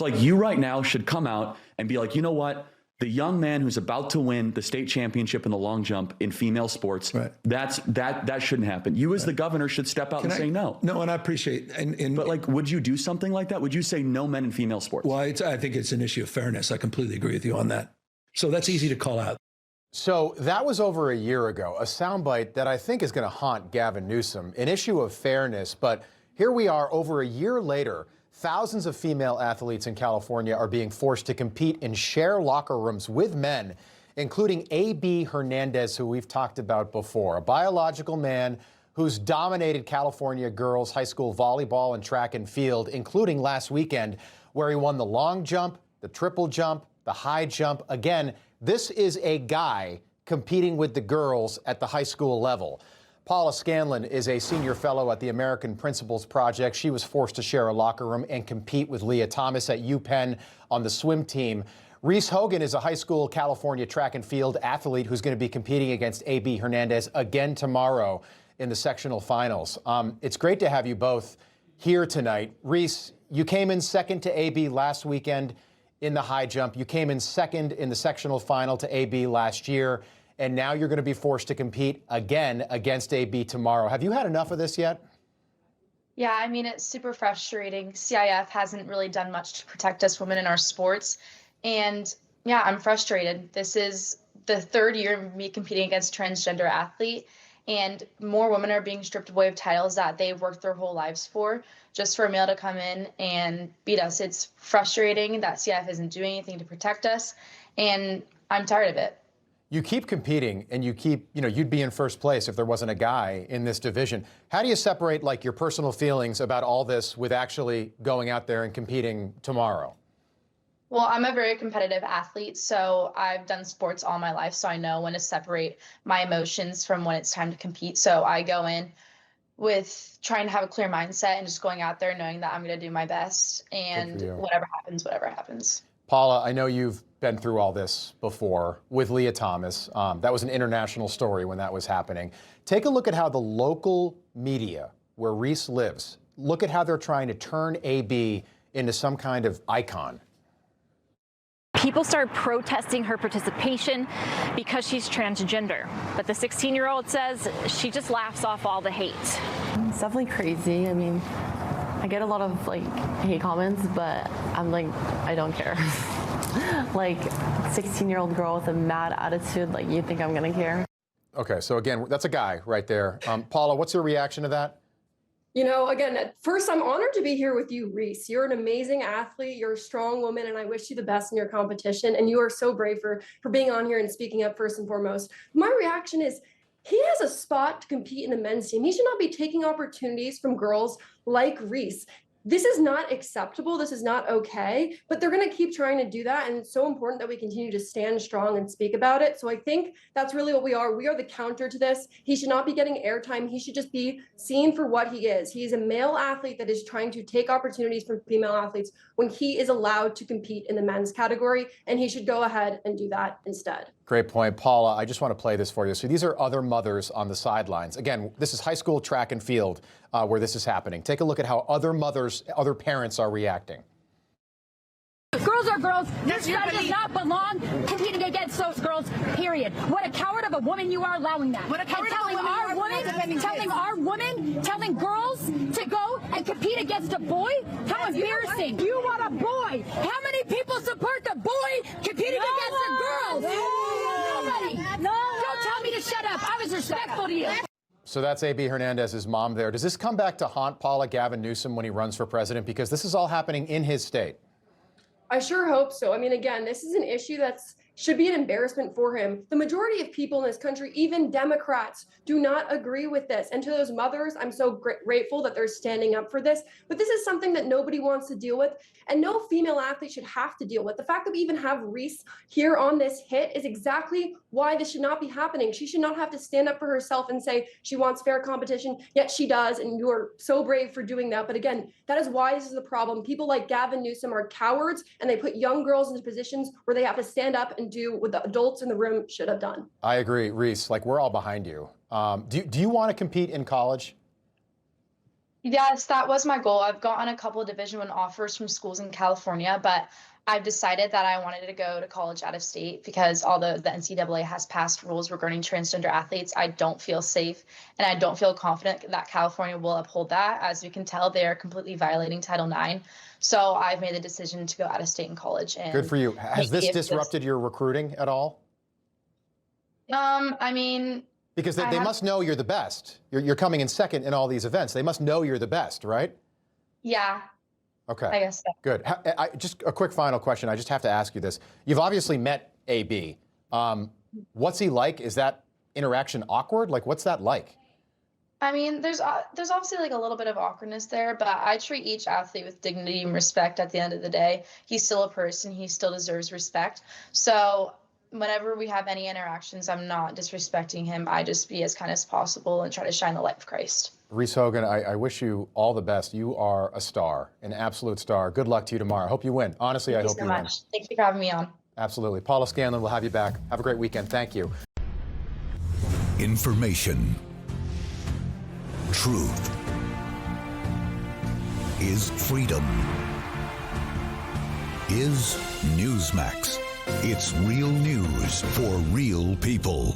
Like, you right now should come out and be like, you know what? The young man who's about to win the state championship in the long jump in female sports, right. that shouldn't happen. You as the governor should step out and say no. No, and I appreciate. But like, would you do something like that? Would you say no men in female sports? Well, I think it's an issue of fairness. I completely agree with you on that. So that's easy to call out. So that was over a year ago, a soundbite that I think is going to haunt Gavin Newsom, an issue of fairness. But here we are over a year later. Thousands of female athletes in California are being forced to compete in share locker rooms with men, including AB Hernandez, who we've talked about before, a biological man who's dominated California girls high school volleyball and track and field, including last weekend, where he won the long jump, the triple jump, the high jump. Again, this is a guy competing with the girls at the high school level. Paula Scanlon is a senior fellow at the American Principles Project. She was forced to share a locker room and compete with Leah Thomas at UPenn on the swim team. Reese Hogan is a high school California track and field athlete who's going to be competing against AB Hernandez again tomorrow in the sectional finals. It's great to have you both here tonight. Reese, you came in second to AB last weekend in the high jump. You came in second in the sectional final to AB last year. And now you're going to be forced to compete again against AB tomorrow. Have you had enough of this yet? Yeah, I mean, it's super frustrating. CIF hasn't really done much to protect us women in our sports. And yeah, I'm frustrated. This is the third year of me competing against a transgender athlete, and more women are being stripped away of titles that they've worked their whole lives for, just for a male to come in and beat us. It's frustrating that CIF isn't doing anything to protect us, and I'm tired of it. You keep competing, and you keep, you'd be in first place if there wasn't a guy in this division. How do you separate, like, your personal feelings about all this with actually going out there and competing tomorrow? Well, I'm a very competitive athlete, so I've done sports all my life, so I know when to separate my emotions from when it's time to compete. So I go in with trying to have a clear mindset and just going out there knowing that I'm going to do my best, and whatever happens, whatever happens. Paula, I know you've been through all this before with Leah Thomas. That was an international story when that was happening. Take a look at how the local media, where Reese lives, look at how they're trying to turn AB into some kind of icon. People start protesting her participation because she's transgender. But the 16-year-old says she just laughs off all the hate. It's definitely crazy. I mean, I get a lot of hate comments, but I'm like, I don't care. 16-year-old girl with a mad attitude, you think I'm gonna care? Okay, so again, that's a guy right there. Paula, what's your reaction to that? Again, at first, I'm honored to be here with you, Reese. You're an amazing athlete. You're a strong woman, and I wish you the best in your competition. And you are so brave for being on here and speaking up first and foremost. My reaction is, he has a spot to compete in the men's team. He should not be taking opportunities from girls like Reese. This is not acceptable. This is not okay, but they're going to keep trying to do that. And it's so important that we continue to stand strong and speak about it. So I think that's really what we are. We are the counter to this. He should not be getting airtime. He should just be seen for what he is. He is a male athlete that is trying to take opportunities from female athletes when he is allowed to compete in the men's category, and he should go ahead and do that instead. Great point. Paula, I just want to play this for you. So these are other mothers on the sidelines. Again, this is high school track and field where this is happening. Take a look at how other mothers, other parents are reacting. Girls are girls. This guy does not belong competing against those girls, period. What a coward of a woman you are allowing that. What a coward of a woman telling girls to go and compete against a boy? How embarrassing. You want a boy. How many people support the boy competing against the girls? Nobody. No. Don't tell me to shut up. I was respectful to you. So that's AB Hernandez's mom there. Does this come back to haunt Paula Gavin Newsom when he runs for president? Because this is all happening in his state. I sure hope so. I mean, again, this is an issue that's should be an embarrassment for him. The majority of people in this country, even Democrats, do not agree with this. And to those mothers, I'm so grateful that they're standing up for this. But this is something that nobody wants to deal with, and no female athlete should have to deal with. The fact that we even have Reese here on this hit is exactly why this should not be happening. She should not have to stand up for herself and say she wants fair competition, yet she does, and you are so brave for doing that. But again, that is why this is the problem. People like Gavin Newsom are cowards, and they put young girls into positions where they have to stand up and do what the adults in the room should have done. I agree, Reese. We're all behind you. Do you want to compete in college? Yes, that was my goal. I've gotten a couple of Division I offers from schools in California, but I've decided that I wanted to go to college out of state because although the NCAA has passed rules regarding transgender athletes, I don't feel safe and I don't feel confident that California will uphold that. As you can tell, they are completely violating Title IX. So I've made the decision to go out of state in college. And Good for you. Has this disrupted your recruiting at all? I mean, because they must know you're the best. You're coming in second in all these events. They must know you're the best, right? Yeah. Okay. I guess so. Good. Just a quick final question. I just have to ask you this. You've obviously met AB. What's he like? Is that interaction awkward? Like, what's that like? I mean, there's obviously like a little bit of awkwardness there, but I treat each athlete with dignity and respect at the end of the day. He's still a person. He still deserves respect. So whenever we have any interactions, I'm not disrespecting him. I just be as kind as possible and try to shine the light of Christ. Reese Hogan, I wish you all the best. You are a star, an absolute star. Good luck to you tomorrow. I hope you win. Honestly, I hope you win. Thank you so much. Thank you for having me on. Absolutely. Paula Scanlon, we'll have you back. Have a great weekend. Thank you. Information. Truth is freedom. Is Newsmax. It's real news for real people.